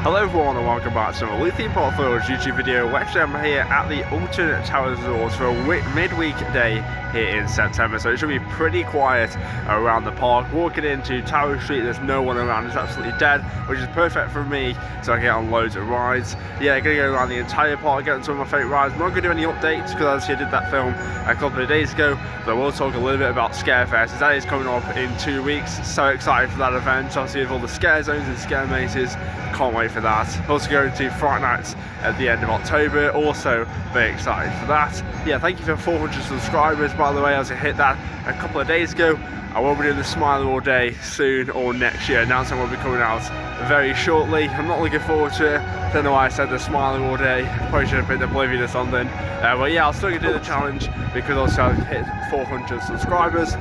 Hello everyone and welcome back to another Theme Park Photos YouTube video. Actually, I'm here at the Alton Towers Resort for a midweek day here in September, so it should be pretty quiet around the park. Walking into Tower Street, there's no one around, it's absolutely dead, which is perfect for me, so I can get on loads of rides. Yeah, I'm going to go around the entire park, get on some of my favourite rides. I'm not going to do any updates because obviously I did that film a couple of days ago, but I will talk a little bit about Scarefest, as that is coming up in 2 weeks. So excited for that event, obviously with all the scare zones and scare mazes. Can't wait for that. Also going to Fright Nights at the end of October, also very excited for that. Yeah, thank you for 400 subscribers, by the way. As I hit that a couple of days ago. I will be doing the Smiling All Day soon, or next year. Announcement will be coming out very shortly. I'm not looking forward to it. Don't know why I said the Smiling All Day. Probably should have picked Oblivion or something. But yeah, I'll still gonna do the challenge because also I've hit 400 subscribers.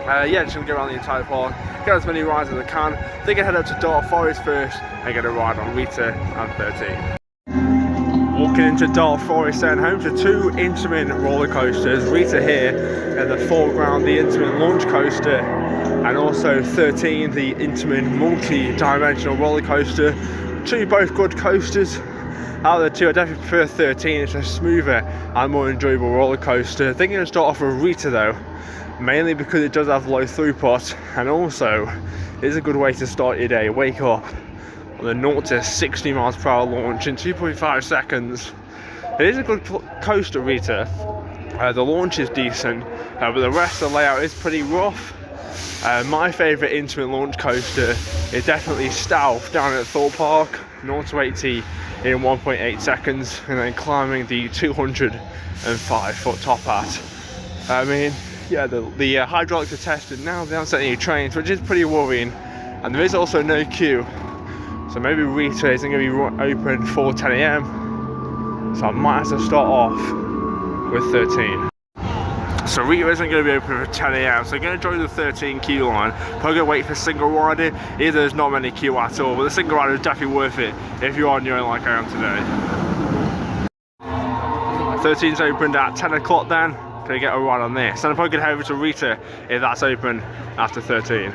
Yeah, just gonna go around the entire park, get as many rides as I can. I think I head up to Dark Forest first and get a ride on Rita and 13. Walking into Dark Forest then, home to two Intamin roller coasters. Rita here in the foreground, the Intamin launch coaster, and also 13, the Intamin multi-dimensional roller coaster. Two both good coasters. Out of the two, I definitely prefer 13. It's a smoother and more enjoyable roller coaster. I think I'm going to start off with Rita though, mainly because it does have low throughput, and also it is a good way to start your day. Wake up on the 0 to 60 miles per hour launch in 2.5 seconds. It is a good coaster, Rita. The launch is decent, but the rest of the layout is pretty rough. My favourite Intamin launch coaster is definitely Stealth down at Thorpe Park, 0 to 80 in 1.8 seconds, and then climbing the 205 foot top hat. I mean, yeah, the hydraulics are tested now. They haven't set any trains, which is pretty worrying, and there is also no queue. So maybe Rita isn't going to be open for 10 AM, so I might have to start off with 13. So Rita isn't going to be open for 10 AM, so I'm going to join the 13 queue line. Probably going to wait for single rider. Either there's not many queue at all, but the single rider is definitely worth it if you're on your own like I am today. 13's opened at 10 o'clock then. Gonna get a ride on this. And I'm probably going to head over to Rita if that's open after 13.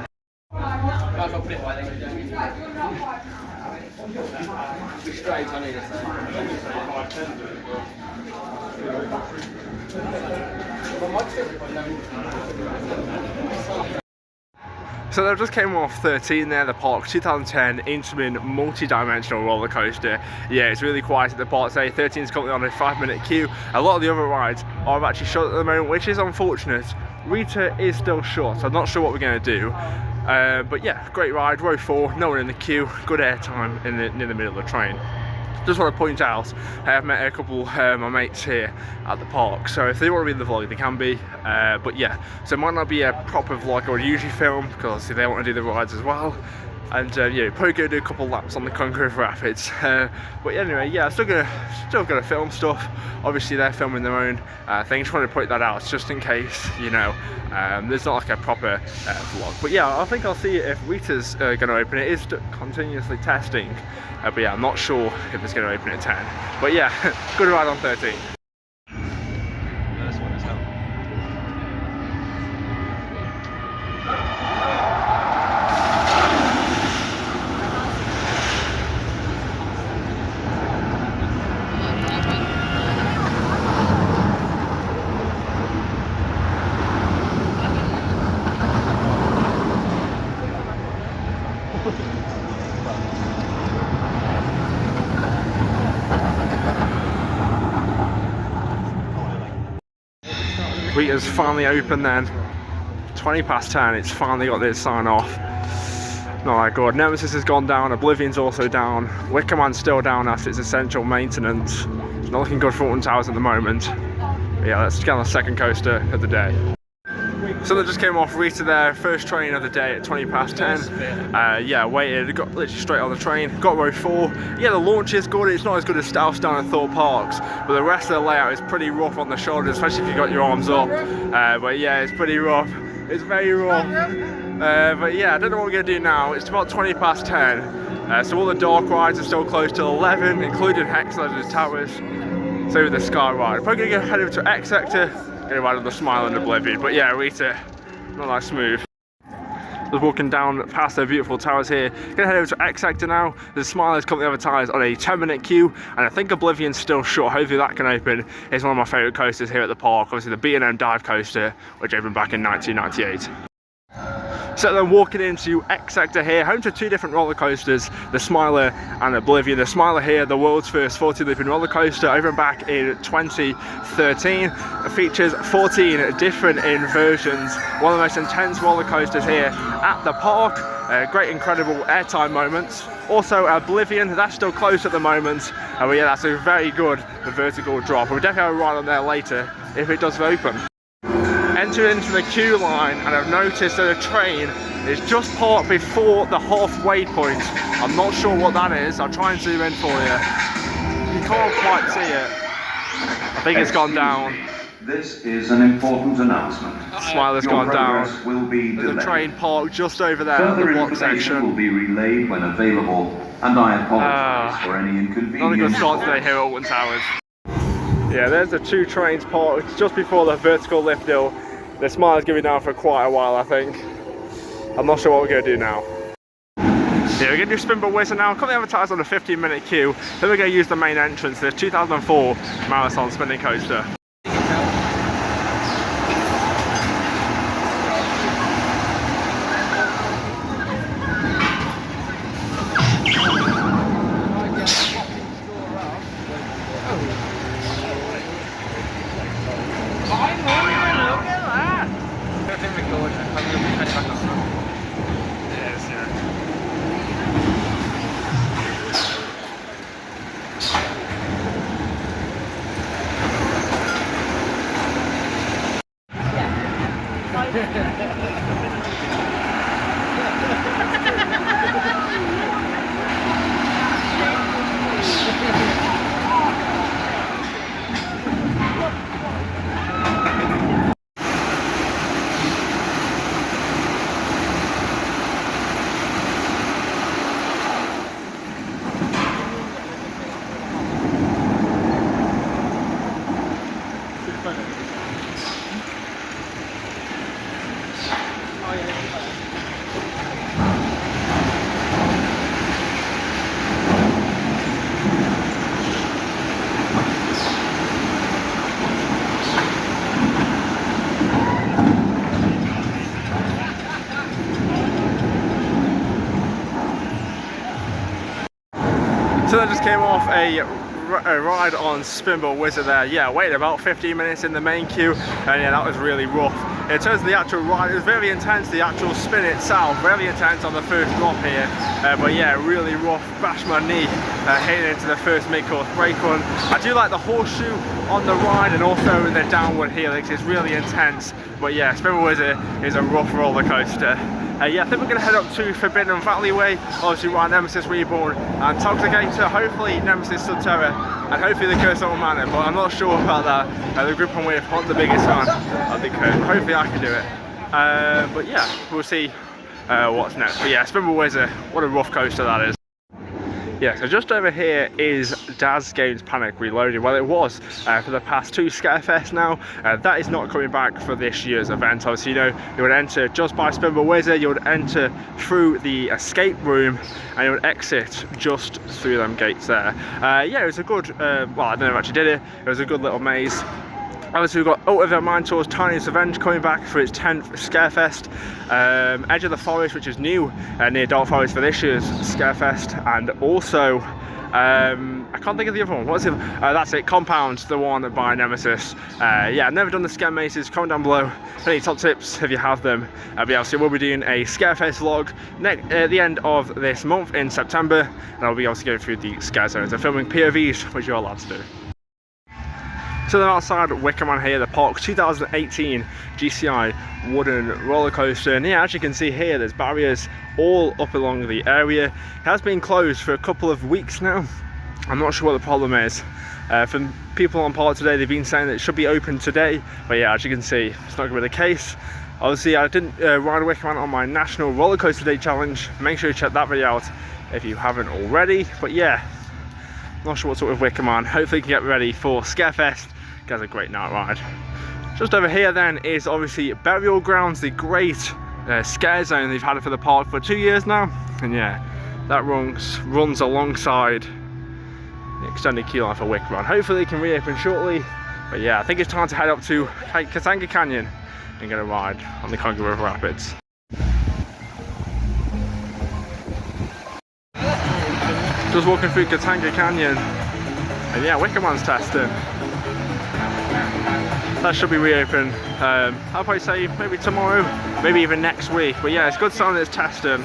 So that just came off 13 there, the park 2010 Intamin multi-dimensional roller coaster. Yeah, it's really quiet at the park today. 13 is currently on a 5-minute queue. A lot of the other rides are actually shut at the moment, which is unfortunate. Rita is still shut, so I'm not sure what we're going to do. But yeah, great ride, row 4, no one in the queue, good airtime near the middle of the train. Just want to point out, I have met a couple of my mates here at the park, so if they want to be in the vlog, they can be. But yeah, so it might not be a proper vlog I would usually film, because obviously they want to do the rides as well. And yeah, probably go do a couple laps on the Conqueror Rapids. But anyway, yeah, still gonna film stuff. Obviously they're filming their own thing. Just wanted to point that out just in case, you know, there's not like a proper vlog. But yeah, I think I'll see if Rita's gonna open. It is continuously testing, but yeah, I'm not sure if it's gonna open at 10. But yeah, good ride on 13. Rita's finally open then. 20 past 10, it's finally got this sign off. Not that good. Nemesis has gone down, Oblivion's also down, Wickerman's still down after its essential maintenance. It's not looking good for Alton Towers at the moment. But yeah, let's get on the second coaster of the day. So that just came off Rita there, first train of the day at 20 past 10. Yeah, waited, got literally straight on the train, got row 4. Yeah, the launch is good, it's not as good as Stealth down at Thorpe Parks, but the rest of the layout is pretty rough on the shoulders, especially if you've got your arms up. But yeah, it's pretty rough, it's very rough. But yeah, I don't know what we're going to do now. It's about 20 past 10, so all the dark rides are still closed till 11, including Hex Legends Towers. So with the Sky ride, I'm probably going to head over to X Sector, get a ride on the Smile and Oblivion. But yeah, Rita, not that smooth. Just walking down past the beautiful towers here. Gonna head over to X Sector now. The Smiler's currently advertised on a 10-minute queue, and I think Oblivion's still short. Hopefully that can open. It's one of my favourite coasters here at the park. Obviously the B&M dive coaster, which opened back in 1998. So then walking into X Sector here, home to two different roller coasters, the Smiler and Oblivion. The Smiler here, the world's first 40-looping roller coaster, over and back in 2013. It features 14 different inversions. One of the most intense roller coasters here at the park. Great, incredible airtime moments. Also Oblivion, that's still closed at the moment. But yeah, that's a very good vertical drop. We'll definitely have a ride on there later if it does open. Entered into the queue line, and I've noticed that a train is just parked before the halfway point. I'm not sure what that is. I'll try and zoom in for you. You can't quite see it. I think it's gone down. This is an important announcement. Smiler's gone down. Will be There's a train parked just over there in the block section. Will be relayed when available, and I apologise for any inconvenience. Not a good start today here at Alton Towers. Yeah, there's the two trains parked just before the vertical lift hill. The Smiler's going to be down for quite a while, I think. I'm not sure what we're going to do now. Yeah, we're going to do Spinball Wizard now. Currently advertised on a 15-minute queue. Then we're going to use the main entrance, the 2004 Marathon Spinning Coaster. So I just came off a ride on Spinball Wizard there. Yeah, waited about 15 minutes in the main queue, and yeah, that was really rough. In terms of the actual ride, it was very intense, the actual spin itself, very intense on the first drop here. But yeah, really rough, bashed my knee heading into the first mid-course brake run. I do like the horseshoe on the ride and also the downward helix, it's really intense. But yeah, Spinball Wizard is a rough roller coaster. Yeah, I think we're going to head up to Forbidden Valley Way, obviously ride Nemesis Reborn and Toxicator, hopefully Nemesis Subterra, and hopefully the Curse of Manor, but I'm not sure about that. The group I'm with aren't the biggest fan of the curse. Hopefully I can do it. But yeah, we'll see what's next. But yeah, Spinball Wizard, what a rough coaster that is. Yeah, so just over here is Daz Games Panic Reloaded. Well, it was for the past two Scarefest now. That is not coming back for this year's event. Obviously, you know, you would enter just by Spinball Wizard, you would enter through the escape room, and you would exit just through them gates there. Yeah, it was a good, well, I don't know if I actually did it. It was a good little maze. Obviously, we've got Ultimate Mind Tour's Tiniest Revenge coming back for its 10th Scarefest. Edge of the Forest, which is new near Dark Forest for this year's Scarefest, and also I can't think of the other one. What's it? That's it, Compound, the one by Nemesis. Yeah, I've never done the Scare Maces. Comment down below any top tips if you have them. But yeah, so we'll be doing a Scarefest vlog at the end of this month in September, and I'll be also going through the Scare Zones and filming POVs, which you're allowed to do. So then outside Wickerman here, the Park's 2018 GCI wooden roller coaster, and yeah, as you can see here, there's barriers all up along the area. It has been closed for a couple of weeks now. I'm not sure what the problem is. From people on park today, they've been saying that it should be open today, but yeah, as you can see, it's not going to be the case. Obviously, I didn't ride Wickerman on my National Roller Coaster Day Challenge. Make sure you check that video out if you haven't already. But yeah, not sure what's up with Wickerman. Hopefully you can get ready for Scarefest. Guys, a great night ride. Just over here then is obviously Burial Grounds, the great scare zone they've had it for the park for 2 years now, and yeah, that runs alongside the extended queue line for Wick Run. Hopefully it can reopen shortly, but yeah, I think it's time to head up to Katanga Canyon and get a ride on the Congo River Rapids. Just walking through Katanga Canyon, and yeah, Wicker Man's testing. That should be reopened, I'll probably say maybe tomorrow, maybe even next week, but yeah, it's a good sign that it's testing.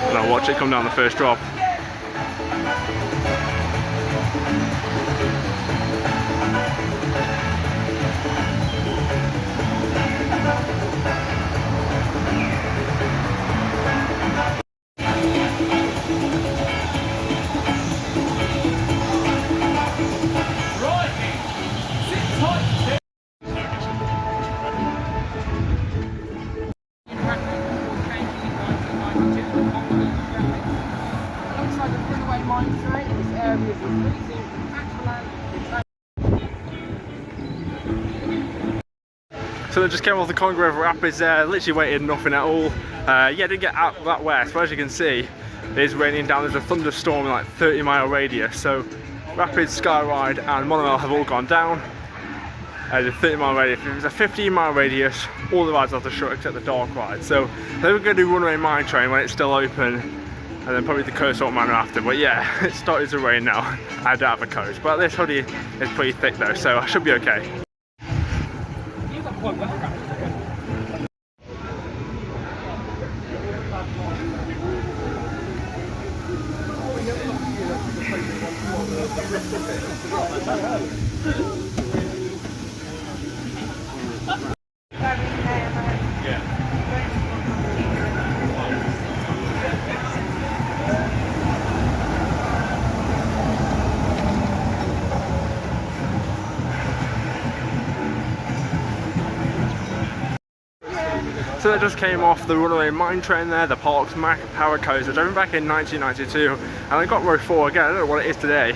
And I'll watch it come down the first drop. So I just came off the Congo River Rapids there, literally waited nothing at all. Yeah, didn't get out that west, but as you can see, it is raining down. There's a thunderstorm in like 30-mile radius. So Rapids, Skyride and Monorail have all gone down. The 30-mile radius. If it's a 15-mile radius, all the rides have to shut except the dark ride. So they were going to do Runaway Mine Train when it's still open, and then probably the Curse Salt Manor after. But yeah, it started to rain now. I don't have a coat, but this hoodie is pretty thick though, so I should be okay. So that just came off the Runaway Mine Train there, the Park's Mac Power Coaster, driven back in 1992, and I got row 4 again. I don't know what it is today.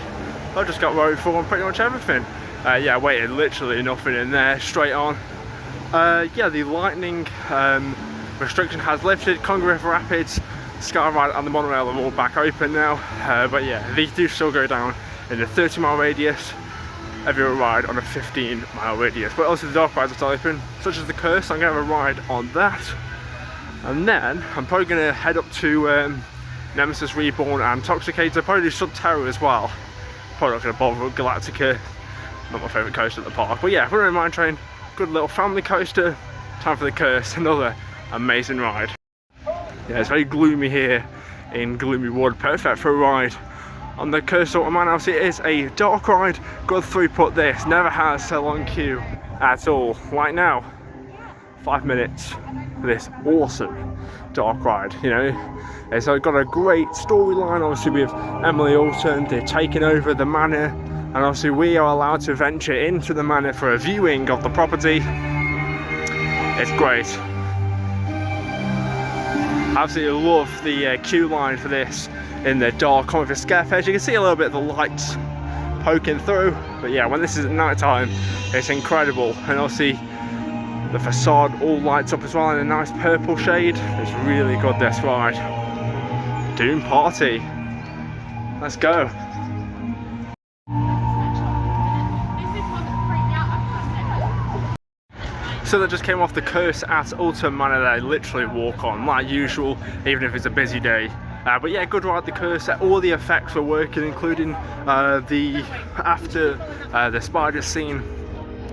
I just got row 4 on pretty much everything. Yeah, waited literally nothing in there, straight on. Yeah, the lightning restriction has lifted. Congo River Rapids, Skyride and the Monorail are all back open now. But yeah, these do still go down in a 30-mile radius. Every ride on a 15-mile radius, but also the dark rides are still open, such as the Curse. I'm going to have a ride on that, and then I'm probably going to head up to Nemesis Reborn and Toxicator, probably do Sub Terror as well. Probably not going to bother with Galactica, not my favourite coaster at the park, but yeah, Runaway Mine Train, good little family coaster. Time for the Curse, another amazing ride. Yeah, it's very gloomy here in Gloomy Wood, perfect for a ride on the Curse Salt Manor. Obviously it is a dark ride, good throughput this, never has so long queue at all. Right now, 5 minutes for this awesome dark ride, you know. It's got a great storyline, obviously with Emily Alton, they're taking over the manor, and obviously we are allowed to venture into the manor for a viewing of the property. It's great. Absolutely love the queue line for this in the dark on with the scare face. You can see a little bit of the lights poking through, but yeah, when this is at night time, it's incredible. And obviously the facade all lights up as well in a nice purple shade. It's really good, this ride. Doom Party, let's go. So that just came off the Curse at Alton Manor there, literally walk on like usual, even if it's a busy day. But yeah, good ride, the Curse. All the effects were working, including after the spider scene.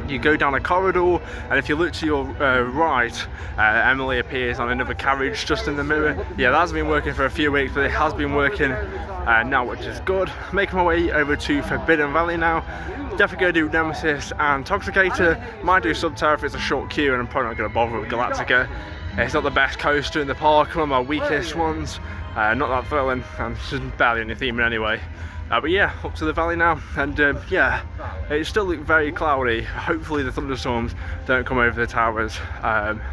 You go down a corridor, and if you look to your right, Emily appears on another carriage just in the mirror. Yeah, that hasn't been working for a few weeks, but it has been working now, which is good. Making my way over to Forbidden Valley now. Definitely going to do Nemesis and Toxicator. Might do Sub Terror if it's a short queue, and I'm probably not going to bother with Galactica. It's not the best coaster in the park, one of my weakest ones. Not that thrilling, and it's just barely any theming anyway. But yeah, up to the valley now, and yeah, it still looks very cloudy. Hopefully the thunderstorms don't come over the towers,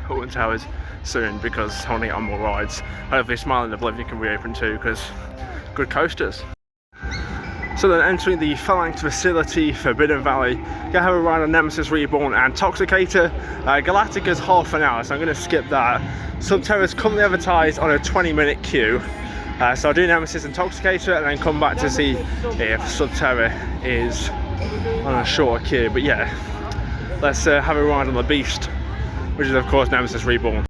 Alton Towers soon, because I want to get on more rides. Hopefully Smiling Oblivion can reopen too, because good coasters. So then entering the Phalanx facility, Forbidden Valley, gonna have a ride on Nemesis Reborn and Toxicator. Galactica's half an hour, so I'm gonna skip that. Subterra's currently advertised on a 20-minute queue. So I'll do Nemesis and Toxicator and then come back to see if Subterra is on a shorter queue. But yeah, let's have a ride on the Beast, which is of course Nemesis Reborn.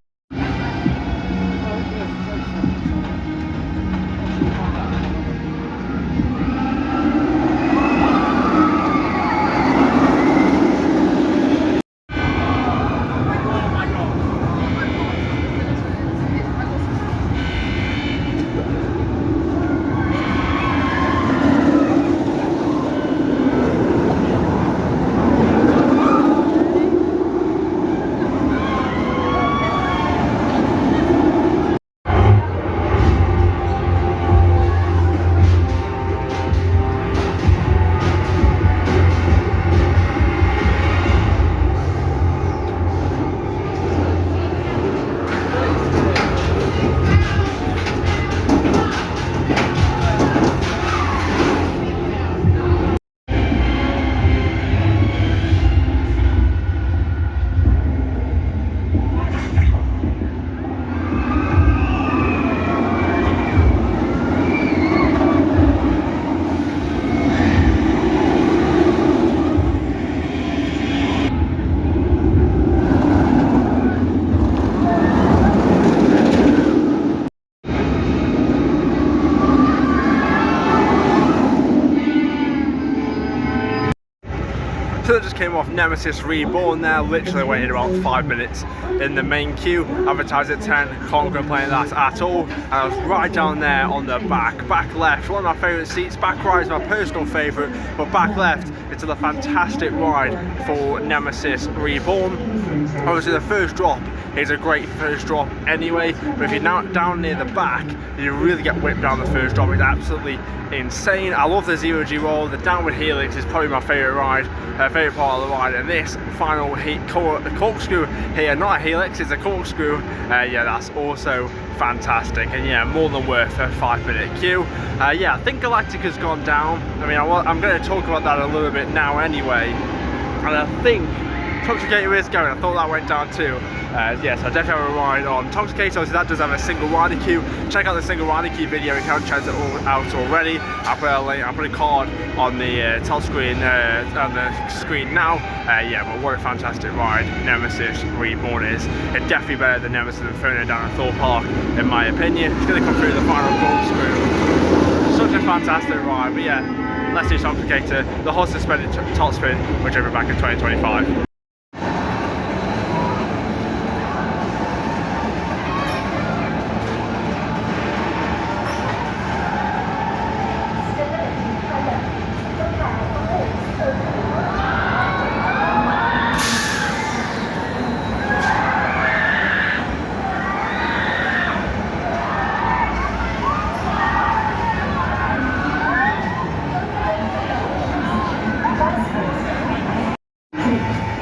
So that just came off Nemesis Reborn there, literally waited about 5 minutes in the main queue, advertised at 10, can't complain that at all. And I was right down there on the back left, one of my favourite seats. Back right is my personal favourite, but back left, it's a fantastic ride for Nemesis Reborn. Obviously the first drop is a great first drop anyway, but if you're now down near the back, you really get whipped down the first drop. It's absolutely insane. I love the zero G roll. The downward helix is probably my favourite ride, favourite part of the ride, and this final corkscrew here, not a helix, it's a corkscrew. Yeah, that's also fantastic, and yeah, more than worth a 5-minute queue. Yeah, I think Galactica's gone down. I mean, I'm going to talk about that a little bit now anyway, and I think Toxicator is going. I thought that went down too. Yes, I definitely have a ride on Toxicator. So that does have a single rider queue. Check out the single rider queue video if you haven't checked it all out already. I'll put a link, I'll put a card on the top screen, on the screen now. Yeah, but what a fantastic ride Nemesis Reborn is. It's definitely better than Nemesis Inferno down at Thor Park, in my opinion. It's going to come through the final corkscrew. Such a fantastic ride, but yeah, let's do Toxicator, the hot suspended top spin, which will be back in 2025.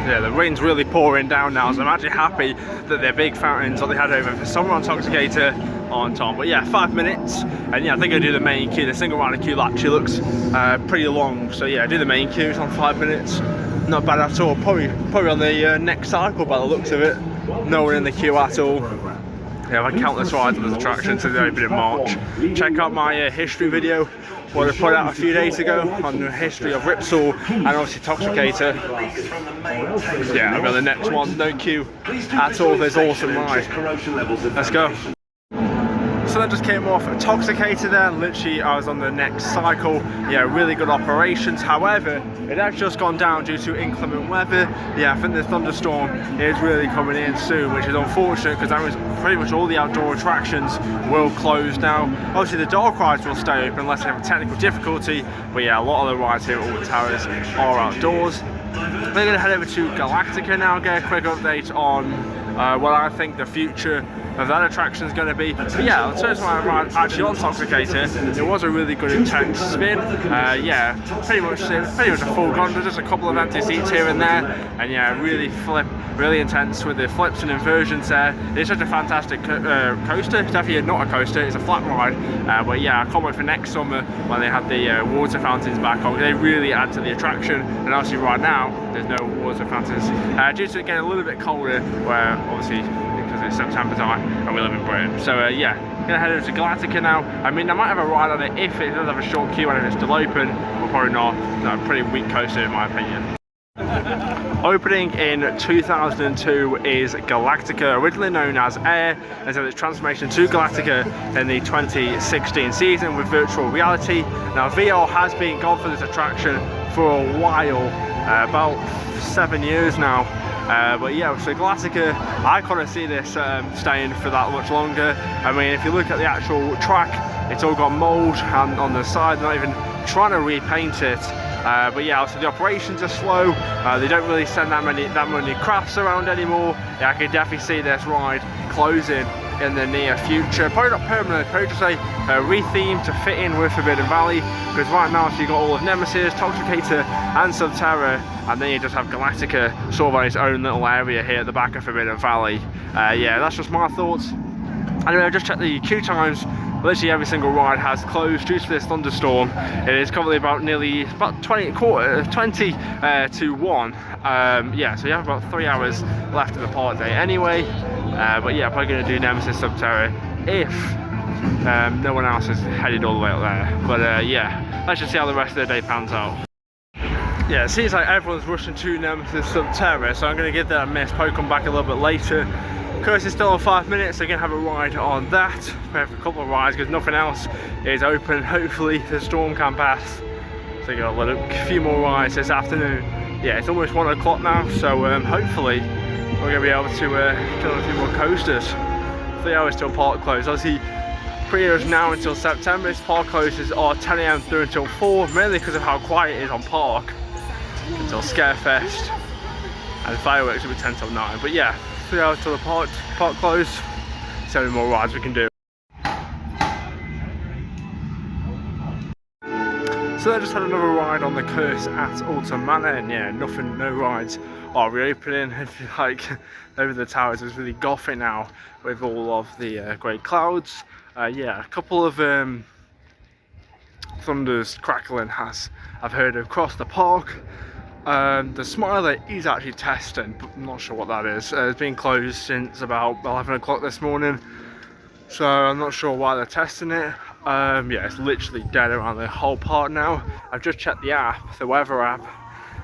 Yeah, the rain's really pouring down now, so I'm actually happy that the big fountains that they had over for summer on Toxicator aren't on. But yeah, 5 minutes, and yeah, I think I do the main queue. The single rider queue actually looks pretty long, so yeah, I do the main queue. It's on 5 minutes, not bad at all. Probably on the next cycle by the looks of it. No one in the queue at all. Yeah, I've had countless rides on this attraction since it opened in March. Check out my history video, what I put out a few days ago on the history of Ripsaw and obviously Toxicator. Yeah, I'll be on the next one, no queue at all. There's awesome ride. Let's go. So that just came off Toxicator there, literally I was on the next cycle. Yeah, really good operations. However, it has just gone down due to inclement weather. Yeah, I think the thunderstorm is really coming in soon, which is unfortunate because that was pretty much all the outdoor attractions will close now. Obviously the dark rides will stay open unless they have a technical difficulty, but yeah, a lot of the rides here at Alton Towers are outdoors. We're going to head over to Galactica now, get a quick update on what I think the future of that attraction is going to be. But yeah, in terms of my ride actually on Toxicator, it was a really good intense spin. Yeah, pretty much a full gondola, just a couple of empty seats here and there, and yeah, really intense with the flips and inversions there. It's such a fantastic coaster. It's definitely not a coaster, it's a flat ride. But yeah, I can't wait for next summer when they have the water fountains back on. They really add to the attraction, and obviously right now there's no water fountains due to it getting a little bit colder, where obviously because it's September time and we live in Britain. So yeah, gonna head over to Galactica now. I mean, I might have a ride on it if it does have a short queue and if it's still open, but probably not. No, pretty weak coaster in my opinion. Opening in 2002 is Galactica, originally known as Air, and so its transformation to Galactica in the 2016 season with virtual reality. Now VR has been gone for this attraction for a while, about 7 years now. But yeah, so Galactica, I kind of see this staying for that much longer. I mean, if you look at the actual track, it's all got mould on the side, not even trying to repaint it. But yeah, so the operations are slow. They don't really send that many crafts around anymore. Yeah, I can definitely see this ride closing in the near future. Probably not permanently, probably just a retheme to fit in with Forbidden Valley. Because right now, so you got all of Nemesis, Toxicator, and Subterra, and then you just have Galactica sort of on its own little area here at the back of Forbidden Valley. Yeah, that's just my thoughts. Anyway, I just checked the queue times. Literally every single ride has closed due to this thunderstorm. It is currently about 20 to 1. Yeah, so you have about 3 hours left of the park day anyway. But yeah, probably going to do Nemesis Subterra if no one else has headed all the way up there. But yeah, let's just see how the rest of the day pans out. Yeah, it seems like everyone's rushing to Nemesis Subterra, so I'm going to give that a miss, probably come back a little bit later. Course is still on 5 minutes, so I'm going to have a ride on that. We have a couple of rides because nothing else is open. Hopefully the storm can pass. So you've got a few more rides this afternoon. Yeah, it's almost 1 o'clock now, so hopefully we're going to be able to do a few more coasters. 3 hours till park close. Obviously, pre-hours now until September. This park closes are 10 AM through until 4, mainly because of how quiet it is on park until Scarefest, and fireworks will be 10 till 9. But yeah, 3 hours till the park close. So many more rides we can do. So I just had another ride on the Curse at Alton Manor, and yeah, no rides are reopening. If you like, over the towers is really gothic now with all of the grey clouds. Yeah, a couple of thunders crackling I've heard across the park. The Smiler is actually testing, but I'm not sure what that is. It's been closed since about 11 o'clock this morning, so I'm not sure why they're testing it. Yeah, it's literally dead around the whole park now. I've just checked the app, the weather app,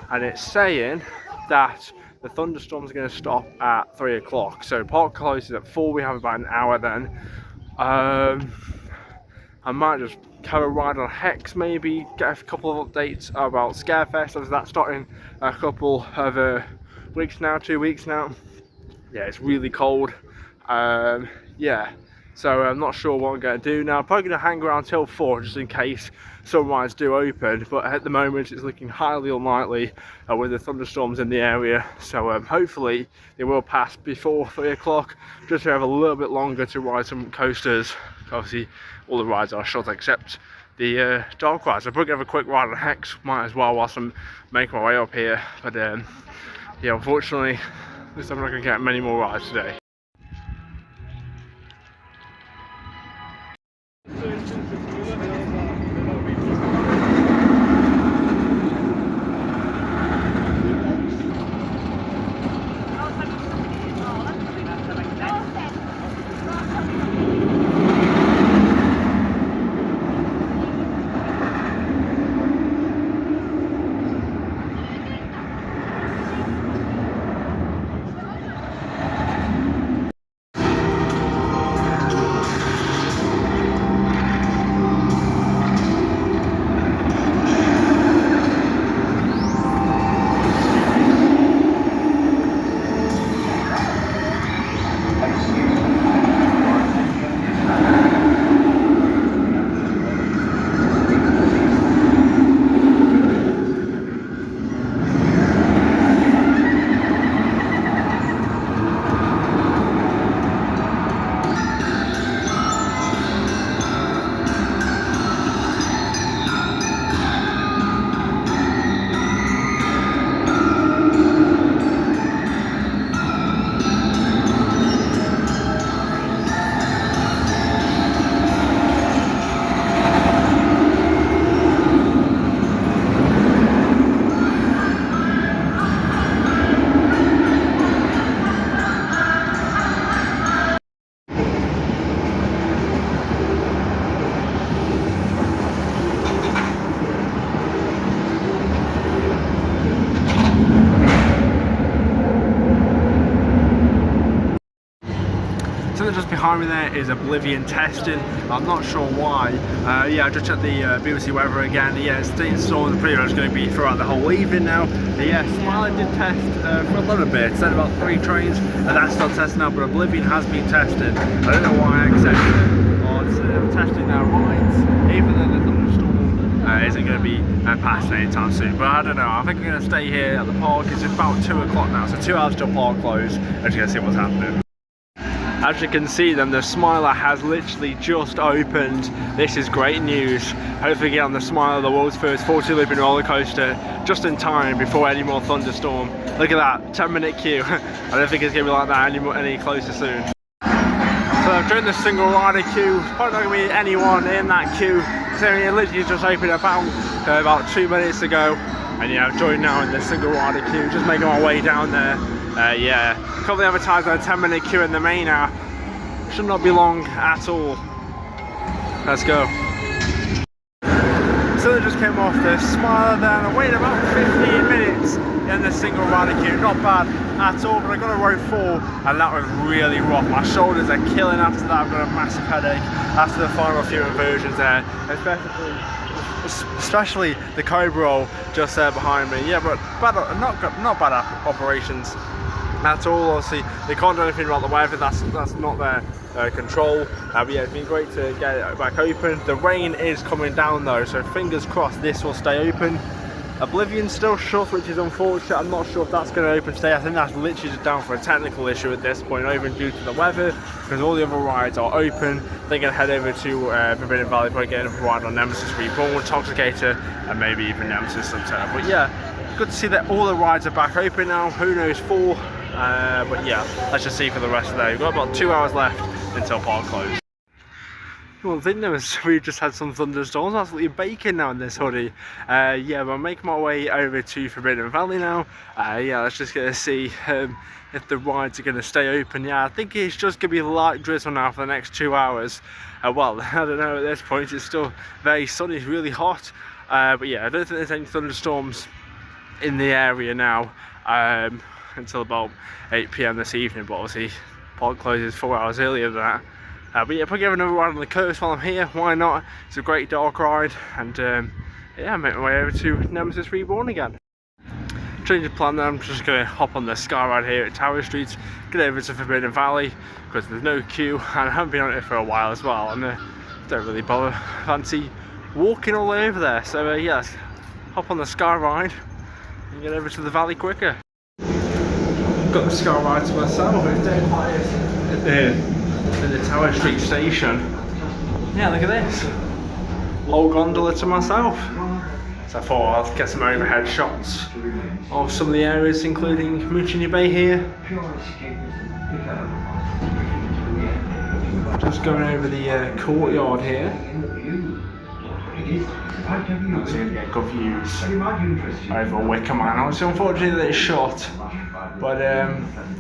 and it's saying that the thunderstorms are going to stop at 3 o'clock. So park closes at 4, we have about an hour then. I might just have a ride on Hex, maybe get a couple of updates about Scarefest, as that's starting a couple of weeks now, 2 weeks now. Yeah, it's really cold. Yeah, so I'm not sure what I'm going to do now. I'm probably going to hang around till 4 just in case some rides do open, but at the moment it's looking highly unlikely with the thunderstorms in the area. So hopefully they will pass before 3 o'clock, just to have a little bit longer to ride some coasters. Obviously all the rides are short except the dark rides. I'm probably going to have a quick ride on Hex, might as well whilst I'm making my way up here. But yeah, unfortunately I'm not going to get many more rides today. behind me there is Oblivion testing. I'm not sure why. Yeah, I just checked the BBC weather again. Yeah, storms are pretty much going to be throughout the whole evening now. Yeah, Smiley did test for a little bit, said about 3 trains, and that's not testing now, but Oblivion has been tested. I don't know why I accepted it. Oh, it's testing now rides, even though the thunderstorm isn't going to be passing anytime soon. But I don't know, I think I'm going to stay here at the park. It's about 2 o'clock now, so 2 hours till park close. I'm just going to see what's happening. As you can see then, the Smiler has literally just opened. This is great news. Hopefully get on the Smiler, the world's first 40-looping roller coaster, just in time before any more thunderstorm. Look at that, 10-minute queue. I don't think it's going to be like that any closer soon. So during the single rider queue, probably not going to be anyone in that queue. So it literally just opened about 2 minutes ago. And yeah, I've joined now in the single rider queue, just making my way down there. Yeah, currently advertised on a 10-minute queue in the main app. Should not be long at all. Let's go. So they just came off the Smiler there, and I waited about 15 minutes in the single rider queue. Not bad at all, but I got a row 4, and that was really rough. My shoulders are killing after that. I've got a massive headache after the final few inversions there, especially the Cobra roll just there behind me. Yeah, but not bad operations at all. Obviously they can't do anything about the weather, that's not their control. But yeah, it's been great to get it back open. The rain is coming down though, so fingers crossed this will stay open. Oblivion's still shut, which is unfortunate. I'm not sure if that's going to open today. I think that's literally just down for a technical issue at this point, not even due to the weather, because all the other rides are open. They're going to head over to Forbidden Valley, probably get a ride on Nemesis Reborn, Toxicator, and maybe even Nemesis Subterra. But yeah, good to see that all the rides are back open now. Who knows for? But yeah, let's just see for the rest of the day. We've got about 2 hours left until park close. One thing though is we've just had some thunderstorms. Absolutely baking now in this hoodie. Yeah, but I'm making my way over to Forbidden Valley now. Yeah, let's just get to see if the rides are going to stay open. Yeah, I think it's just going to be light drizzle now for the next 2 hours. Well, I don't know at this point. It's still very sunny. It's really hot. But yeah, I don't think there's any thunderstorms in the area now until about 8 PM this evening. But obviously, park closes 4 hours earlier than that. But yeah, probably give another ride on the coast while I'm here. Why not? It's a great dark ride, and yeah, make my way over to Nemesis Reborn again. Change of plan then, I'm just going to hop on the Sky Ride here at Tower Street, get over to Forbidden Valley, because there's no queue, and I haven't been on it for a while as well, and don't really bother fancy walking all over there. So yeah, let's hop on the Sky Ride and get over to the valley quicker. Got the Sky Ride to myself. It's dead quiet in the Tower Street station. Yeah, look at this. Whole gondola to myself. So I thought I'll get some overhead shots of some of the areas, including Moochini Bay here. Just going over the courtyard here. So you get good views over Wicker Man. It's unfortunate that it's shut, but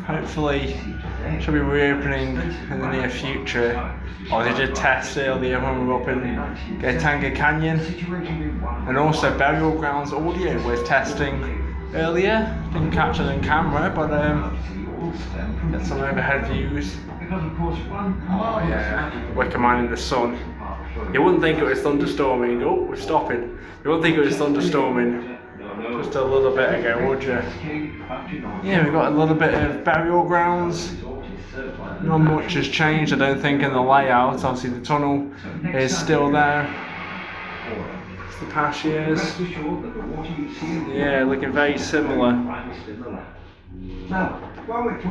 hopefully should be reopening in the near future. I did test earlier when we were up in Gatanga Canyon, and also Burial Grounds audio was testing earlier. Didn't catch it on camera, but get some overhead views. Oh yeah, Wicker Man in the sun. You wouldn't think it was thunderstorming. Oh, we're stopping. You wouldn't think it was thunderstorming just a little bit ago, would you? Yeah, we've got a little bit of Burial Grounds. Not much has changed, I don't think, in the layout. Obviously the tunnel is still there. It's the past years. Yeah, looking very similar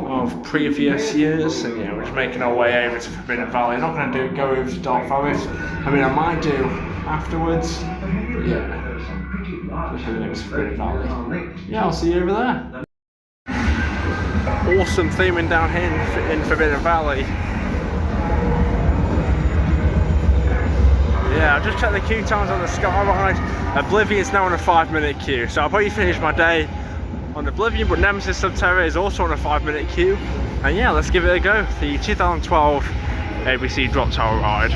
of previous years. And yeah, we're just making our way over to Forbidden Valley. Not going to go over to Dark Forest. I mean, I might do afterwards. But yeah, just going to Forbidden Valley. Yeah, I'll see you over there. Awesome theming down here in Forbidden Valley. Yeah, I just checked the queue times on the Sky Ride. Oblivion's now on a 5-minute queue, so I'll probably finish my day on Oblivion, but Nemesis Subterra is also on a 5-minute queue. And yeah, let's give it a go. The 2012 ABC Drop Tower ride.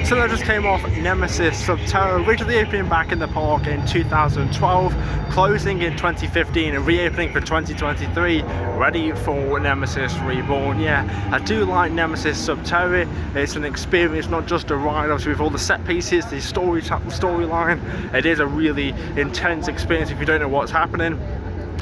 So So I just came off Nemesis Subterra, originally opening back in the park in 2012, closing in 2015 and reopening for 2023, ready for Nemesis Reborn. Yeah, I do like Nemesis Subterra. It's an experience, not just a ride, obviously with all the set pieces, the storyline. It is a really intense experience if you don't know what's happening.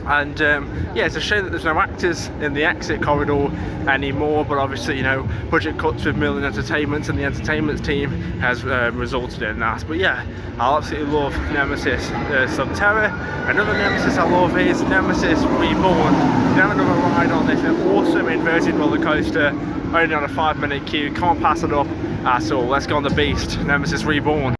And yeah, it's a shame that there's no actors in the exit corridor anymore, but obviously, you know, budget cuts with Merlin Entertainment and the entertainment team has resulted in that. But yeah, I absolutely love Nemesis Subterra. Another Nemesis I love is Nemesis Reborn. Then another ride on this awesome inverted roller coaster, only on a 5-minute queue, can't pass it up at all. Let's go on the beast, Nemesis Reborn.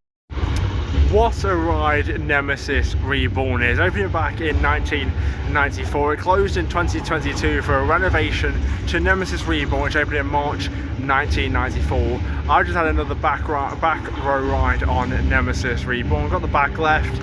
What a ride Nemesis Reborn is. Opening back in 1994, it closed in 2022 for a renovation to Nemesis Reborn, which opened in March 1994. I just had another back row ride on Nemesis Reborn, got the back left.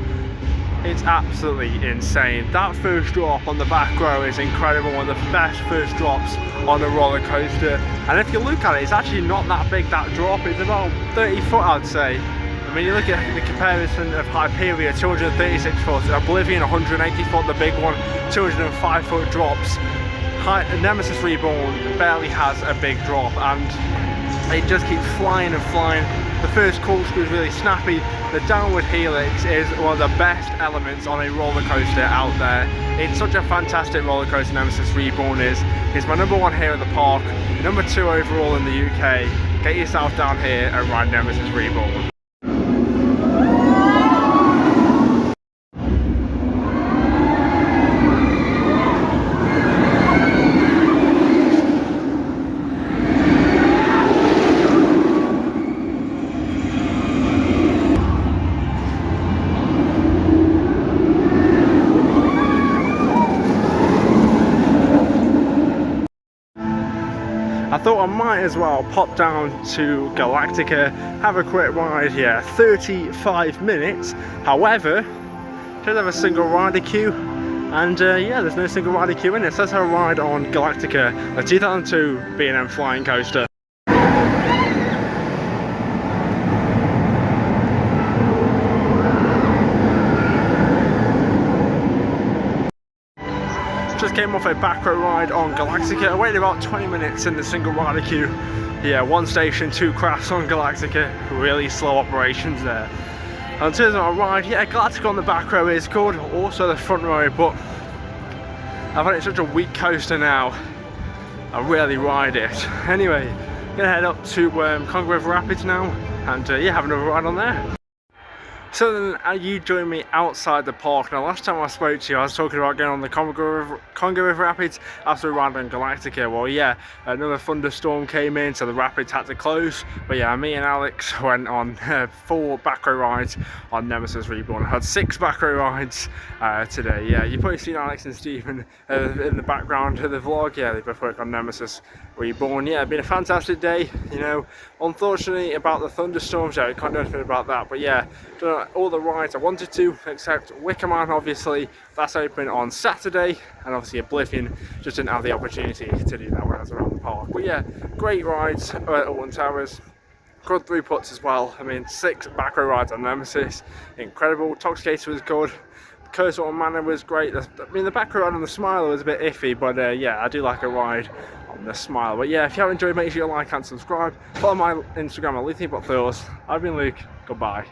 It's absolutely insane. That first drop on the back row is incredible, one of the best first drops on a roller coaster. And if you look at it, it's actually not that big, that drop. It's about 30 foot, I'd say. I mean, you look at the comparison of Hyperia, 236 foot, Oblivion 180 foot, the big one, 205 foot drops. Nemesis Reborn barely has a big drop, and it just keeps flying and flying. The first corkscrew is really snappy. The downward helix is one of the best elements on a roller coaster out there. It's such a fantastic roller coaster, Nemesis Reborn is. It's my #1 here at the park, #2 overall in the UK. Get yourself down here and ride Nemesis Reborn. I thought I might as well pop down to Galactica, have a quick ride here. 35 minutes, however, don't have a single rider queue, and yeah, there's no single rider queue in it. So let's have a ride on Galactica, a 2002 B&M flying coaster. Just came off a back row ride on Galactica. I waited about 20 minutes in the single rider queue. Yeah, 1 station, 2 crafts on Galactica. Really slow operations there. And in terms of my ride, yeah, Galactica on the back row is good, also the front row, but I've had it such a weak coaster now, I rarely ride it. Anyway, gonna head up to Congo River Rapids now, and yeah, have another ride on there. So then you joined me outside the park. Now last time I spoke to you, I was talking about going on the Congo River Rapids after a ride on Galactica. Well yeah, another thunderstorm came in, so the rapids had to close. But yeah, me and Alex went on 4 back row rides on Nemesis Reborn. I had 6 back row rides today. Yeah, you've probably seen Alex and Stephen in the background of the vlog. Yeah, they both work on Nemesis Reborn. Yeah, it's been a fantastic day, you know. Unfortunately about the thunderstorms, yeah, I can't do anything about that. But yeah, done all the rides I wanted to, except Wickerman, obviously, that's open on Saturday, and obviously Oblivion just didn't have the opportunity to do that when I was around the park. But yeah, great rides at Alton Towers, good throughputs as well. I mean, 6 back row rides on Nemesis, incredible. Toxicator was good, Cursor on Manor was great. I mean, the back row ride on the Smiler was a bit iffy, but yeah, I do like a ride on the Smiler. But yeah, if you have enjoyed, make sure you like and subscribe. Follow my Instagram at LukeThinkBotThrills. I've been Luke, goodbye.